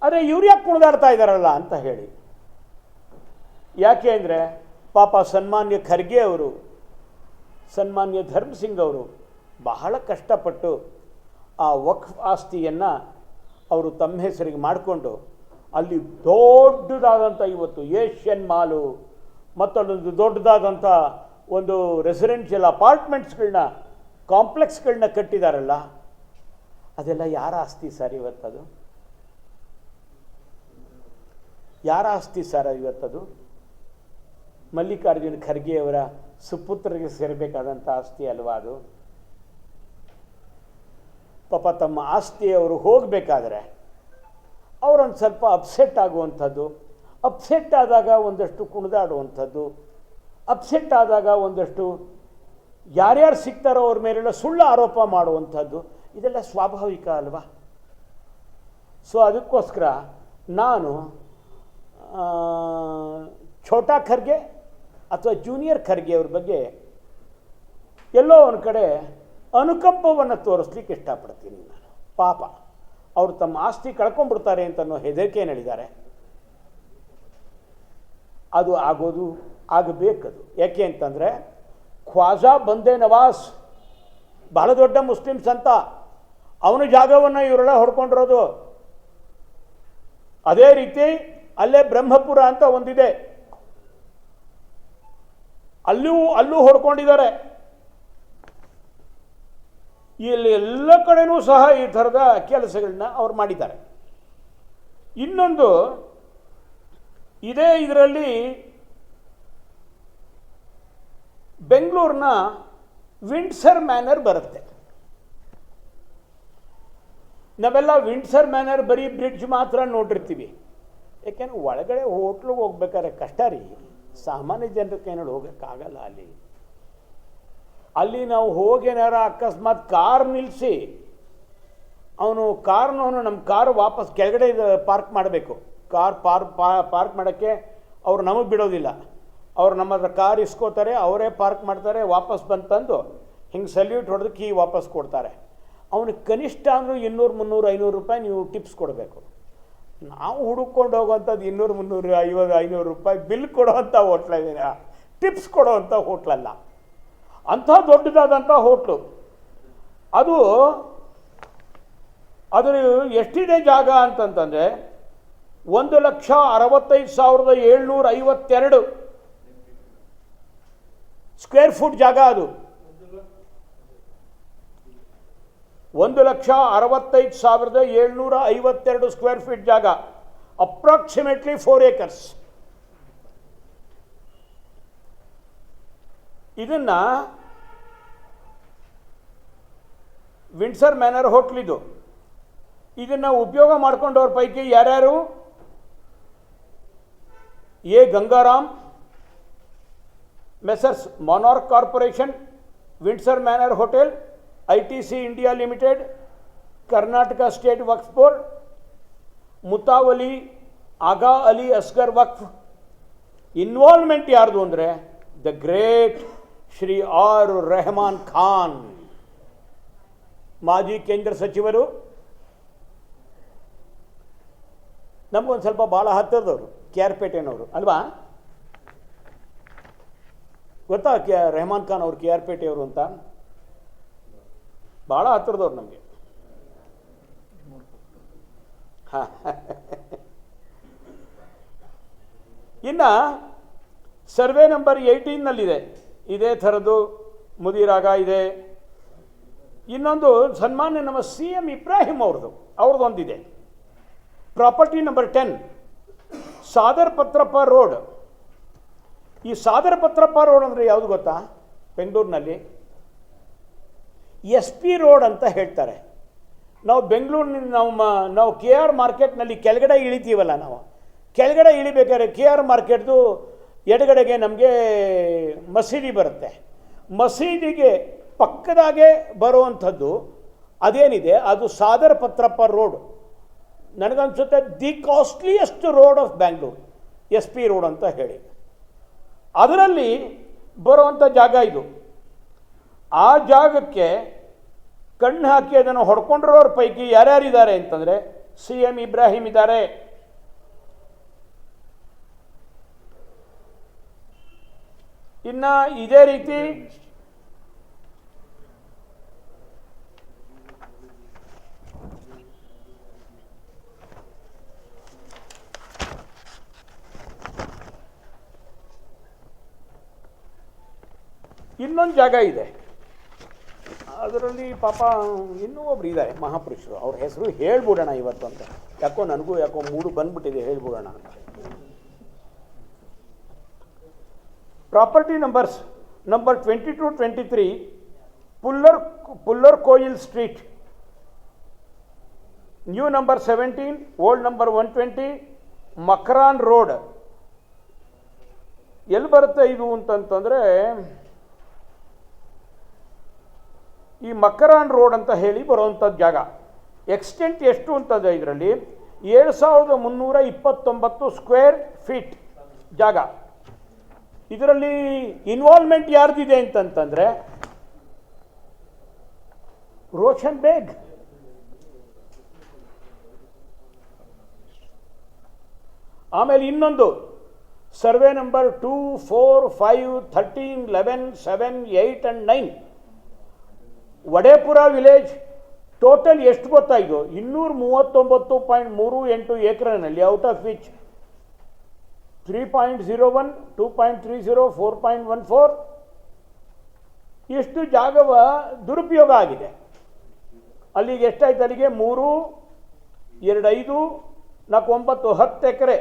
ಆದರೆ ಇವ್ರು ಯಾಕೆ ಕುಣಿದಾಡ್ತಾ ಇದ್ದಾರಲ್ಲ ಅಂತ ಹೇಳಿ. ಯಾಕೆ ಅಂದರೆ ಪಾಪ ಸನ್ಮಾನ್ಯ ಖರ್ಗೆ ಅವರು, ಸನ್ಮಾನ್ಯ ಧರ್ಮಸಿಂಗ್ ಅವರು ಬಹಳ ಕಷ್ಟಪಟ್ಟು ಆ ವಕ್ಫ್ ಆಸ್ತಿಯನ್ನು ಅವರು ತಮ್ಮ ಹೆಸರಿಗೆ ಮಾಡಿಕೊಂಡು ಅಲ್ಲಿ ದೊಡ್ಡದಾದಂಥ ಇವತ್ತು ಏಷ್ಯನ್ ಮಾಲು ಮತ್ತೊಂದು ದೊಡ್ಡದಾದಂಥ ಒಂದು ರೆಸಿಡೆನ್ಷಿಯಲ್ ಅಪಾರ್ಟ್ಮೆಂಟ್ಸ್ಗಳನ್ನ ಕಾಂಪ್ಲೆಕ್ಸ್ಗಳನ್ನ ಕಟ್ಟಿದಾರಲ್ಲ, ಅದೆಲ್ಲ ಯಾರ ಆಸ್ತಿ ಸರ್ ಇವತ್ತದು? ಯಾರ ಆಸ್ತಿ ಸರ್ ಇವತ್ತದು? ಮಲ್ಲಿಕಾರ್ಜುನ ಖರ್ಗೆಯವರ ಸುಪುತ್ರರಿಗೆ ಸೇರಬೇಕಾದಂಥ ಆಸ್ತಿ ಅಲ್ವಾ ಅದು? ಪಾಪ ತಮ್ಮ ಆಸ್ತಿಯವರು ಹೋಗಬೇಕಾದ್ರೆ ಅವರೊಂದು ಸ್ವಲ್ಪ ಅಪ್ಸೆಟ್ ಆಗುವಂಥದ್ದು, ಅಪ್ಸೆಟ್ ಆದಾಗ ಒಂದಷ್ಟು ಕುಣಿದಾಡುವಂಥದ್ದು, ಅಪ್ಸೆಟ್ ಆದಾಗ ಒಂದಷ್ಟು ಯಾರ್ಯಾರು ಸಿಗ್ತಾರೋ ಅವ್ರ ಮೇಲೆಲ್ಲ ಸುಳ್ಳು ಆರೋಪ ಮಾಡುವಂಥದ್ದು, ಇದೆಲ್ಲ ಸ್ವಾಭಾವಿಕ ಅಲ್ವಾ? ಸೊ ಅದಕ್ಕೋಸ್ಕರ ನಾನು ಛೋಟಾ ಖರ್ಗೆ ಅಥವಾ ಜೂನಿಯರ್ ಖರ್ಗೆ ಅವ್ರ ಬಗ್ಗೆ ಎಲ್ಲೋ ಒಂದು ಕಡೆ ಅನುಕಂಪವನ್ನು ತೋರಿಸ್ಲಿಕ್ಕೆ ಇಷ್ಟಪಡ್ತೀನಿ ನಾನು. ಪಾಪ ಅವರು ತಮ್ಮ ಆಸ್ತಿ ಕಳ್ಕೊಂಡ್ಬಿಡ್ತಾರೆ ಅಂತ ಅನ್ನೋ ಹೆದರಿಕೆ ನಡೆದಿದ್ದಾರೆ. ಅದು ಆಗಬೇಕದು. ಯಾಕೆ ಅಂತಂದರೆ ಖ್ವಾಜಾ ಬಂದೆ ನವಾಜ್ ಬಹಳ ದೊಡ್ಡ ಮುಸ್ಲಿಮ್ಸ್ ಅಂತ, ಅವನ ಜಾಗವನ್ನು ಇವರೆಲ್ಲ ಹೊಡ್ಕೊಂಡಿರೋದು. ಅದೇ ರೀತಿ ಅಲ್ಲೇ ಬ್ರಹ್ಮಪುರ ಅಂತ ಒಂದಿದೆ, ಅಲ್ಲೂ ಹೊಡ್ಕೊಂಡಿದ್ದಾರೆ. ಇಲ್ಲಿ ಎಲ್ಲ ಕಡೆನೂ ಸಹ ಈ ಥರದ ಕೆಲಸಗಳನ್ನ ಅವ್ರು ಮಾಡಿದ್ದಾರೆ. ಇನ್ನೊಂದು ಇದೇ ಇದರಲ್ಲಿ ಬೆಂಗಳೂರಿನ ವಿಂಡ್ಸರ್ ಮ್ಯಾನರ್ ಬರುತ್ತೆ. ನಾವೆಲ್ಲ ವಿಂಡ್ಸರ್ ಮ್ಯಾನರ್ ಬರೀ ಬ್ರಿಡ್ಜ್ ಮಾತ್ರ ನೋಡಿರ್ತೀವಿ. ಯಾಕೆಂದ್ರೆ ಒಳಗಡೆ ಹೋಟ್ಲಿಗೆ ಹೋಗ್ಬೇಕಾದ್ರೆ ಕಷ್ಟ ರೀ, ಸಾಮಾನ್ಯ ಜನರಿಗೆ ಏನಾದ್ರು ಹೋಗೋಕ್ಕಾಗಲ್ಲ. ಅಲ್ಲಿ ನಾವು ಹೋಗೇನಾರ ಅಕಸ್ಮಾತ್ ಕಾರ್ ನಿಲ್ಲಿಸಿ ಅವನು ನಮ್ಮ ಕಾರು ವಾಪಸ್ ಕೆಳಗಡೆ ಪಾರ್ಕ್ ಮಾಡಬೇಕು. ಕಾರ್ ಪಾರ್ಕ್ ಮಾಡೋಕ್ಕೆ ಅವ್ರು ನಮಗೆ ಬಿಡೋದಿಲ್ಲ. ಅವ್ರು ನಮ್ಮ ಹತ್ರ ಕಾರ್ ಇಸ್ಕೋತಾರೆ, ಅವರೇ ಪಾರ್ಕ್ ಮಾಡ್ತಾರೆ, ವಾಪಸ್ ಬಂತಂದು ಹಿಂಗೆ ಸಲ್ಯೂಟ್ ಹೊಡೆದು ಕೀ ವಾಪಸ್ ಕೊಡ್ತಾರೆ. ಅವನಿಗೆ ಕನಿಷ್ಠ ಅಂದರೂ 200, 300, 500 ರೂಪಾಯಿ ನೀವು ಟಿಪ್ಸ್ ಕೊಡಬೇಕು. ನಾವು ಹುಡುಕೊಂಡು ಹೋಗುವಂಥದ್ದು 200, 300, 50, 500 ರೂಪಾಯಿ ಬಿಲ್ ಕೊಡೋವಂಥ ಹೋಟ್ಲಿದೆ, ಟಿಪ್ಸ್ ಕೊಡೋವಂಥ ಹೋಟ್ಲಲ್ಲ. ಅಂಥ ದೊಡ್ಡದಾದಂಥ ಹೋಟ್ಲು ಅದು. ಅದು ಎಷ್ಟಿದೆ ಜಾಗ ಅಂತಂತಂದರೆ 1,65,752 ಸ್ಕ್ವೇರ್ ಫುಟ್ ಜಾಗ. ಅದು 1,65,752 ಸ್ಕ್ವೇರ್ ಫೀಟ್ ಜಾಗ, ಅಪ್ರಾಕ್ಸಿಮೇಟ್ಲಿ 4 acres. ಇದನ್ನು ವಿಂಡ್ಸರ್ ಮ್ಯಾನರ್ ಹೋಟ್ಲಿದು. ಇದನ್ನು ಉಪಯೋಗ ಮಾಡ್ಕೊಂಡವ್ರ ಪೈಕಿ ಯಾರ್ಯಾರು? A Gangaram, messrs Monarch corporation, Windsor Manor hotel, ITC India limited, Karnataka state Waqf board, ಮುತಾವಲಿ ಆಗಾ ಅಲಿ ಅಸ್ಗರ್ ವಕ್ಫ್. ಇನ್ವಾಲ್ವ್ಮೆಂಟ್ ಯಾರ್ದು ಅಂದರೆ the great Shri R Rehman Khan, ಮಾಜಿ ಕೇಂದ್ರ ಸಚಿವರು, ನಮಗೊಂದು ಸ್ವಲ್ಪ ಭಾಳ ಹತ್ತಿರದವರು, KR-ಪೇಟೆನವರು ಅಲ್ವಾ? ಗೊತ್ತಾ ರೆಹಮಾನ್ ಖಾನ್ ಅವರು KR-ಪೇಟೆಯವರು ಅಂತ? ಭಾಳ ಹತ್ತಿರದವ್ರು ನಮಗೆ. ಇನ್ನು ಸರ್ವೆ ನಂಬರ್ 18ನಲ್ಲಿದೆ ಇದೇ ಥರದ್ದು ಮುದಿರಾಗ ಇದೆ. ಇನ್ನೊಂದು ಸನ್ಮಾನ್ಯ ನಮ್ಮ CM ಇಬ್ರಾಹಿಂ ಅವ್ರದ್ದೊಂದಿದೆ. Property number 10 Sadar Patrappa road. ಈ ಸಾದರ್ ಪತ್ರಪ್ಪ ರೋಡ್ ಅಂದರೆ ಯಾವುದು ಗೊತ್ತಾ? ಬೆಂಗಳೂರಿನಲ್ಲಿ SP ರೋಡ್ ಅಂತ ಹೇಳ್ತಾರೆ. ನಾವು ಬೆಂಗಳೂರಿನಿಂದ ನಾವು KR ಮಾರ್ಕೆಟ್ನಲ್ಲಿ ಕೆಳಗಡೆ ಇಳಿತೀವಲ್ಲ, ನಾವು ಕೆಳಗಡೆ ಇಳಿಬೇಕಾದ್ರೆ KR ಮಾರ್ಕೆಟ್ದು ಎಡಗಡೆಗೆ ನಮಗೆ ಮಸೀದಿ ಬರುತ್ತೆ. ಮಸೀದಿಗೆ ಪಕ್ಕದಾಗೆ ಬರುವಂಥದ್ದು ಅದೇನಿದೆ ಅದು ಸಾದರ್ ಪತ್ರಪ್ಪ ರೋಡ್. ನನಗನ್ಸುತ್ತೆ the costliest road of Bangalore, SP road ಅಂತ ಹೇಳಿ. ಅದರಲ್ಲಿ ಬರುವಂಥ ಜಾಗ ಇದು. ಆ ಜಾಗಕ್ಕೆ ಕಣ್ಣು ಹಾಕಿ ಅದನ್ನು ಹೊಡ್ಕೊಂಡಿರೋರ ಪೈಕಿ ಯಾರ್ಯಾರಿದ್ದಾರೆ ಅಂತಂದರೆ CM ಇಬ್ರಾಹಿಂ ಇದ್ದಾರೆ. ಇನ್ನು ಇದೇ ರೀತಿ ಇನ್ನೊಂದು ಜಾಗ ಇದೆ, ಅದರಲ್ಲಿ ಪಾಪ ಇನ್ನೂ ಒಬ್ರು ಇದ್ದಾರೆ ಮಹಾಪುರುಷರು, ಅವ್ರ ಹೆಸರು ಹೇಳ್ಬಿಡೋಣ ಇವತ್ತು ಅಂತ, ಯಾಕೋ ಮೂಡು ಬಂದ್ಬಿಟ್ಟಿದೆ, ಹೇಳ್ಬಿಡೋಣ ಅಂತ. Property numbers number 2223 Pullar Koil street, new number 17, old number 120, ಮಕ್ರಾನ್ ರೋಡ್. ಎಲ್ಲಿ ಬರುತ್ತೆ ಇದು ಅಂತಂತಂದರೆ, ಈ ಮಕರಾನ್ ರೋಡ್ ಅಂತ ಹೇಳಿ ಬರುವಂಥದ್ದು ಜಾಗ. ಎಕ್ಸ್ಟೆಂಟ್ ಎಷ್ಟು ಅಂತಂದರೆ ಇದರಲ್ಲಿ 7329 ಸ್ಕ್ವೇರ್ ಫೀಟ್ ಜಾಗ. ಇದರಲ್ಲಿ ಇನ್ವಾಲ್ವ್ಮೆಂಟ್ ಯಾರ್ದಿದೆ ಅಂತಂತಂದರೆ ರೋಷನ್ ಬೇಗ್. ಆಮೇಲೆ ಇನ್ನೊಂದು survey number 2, 4, 5, 13, 11, 7, 8 and 9 Vadepura village. Total ಎಷ್ಟು ಗೊತ್ತಾ ಇದು? 239.38 ಎಕರೆನಲ್ಲಿ, ಔಟ್ ಆಫ್ ವಿಚ್ 3.01, 2.30, 4.14 ಇಷ್ಟು ಜಾಗವ ದುರುಪಯೋಗ ಆಗಿದೆ. ಅಲ್ಲಿಗೆ ಎಷ್ಟಾಯ್ತು? ಅಲ್ಲಿಗೆ 3, 2, 5, 4, 9, 10 ಎಕರೆ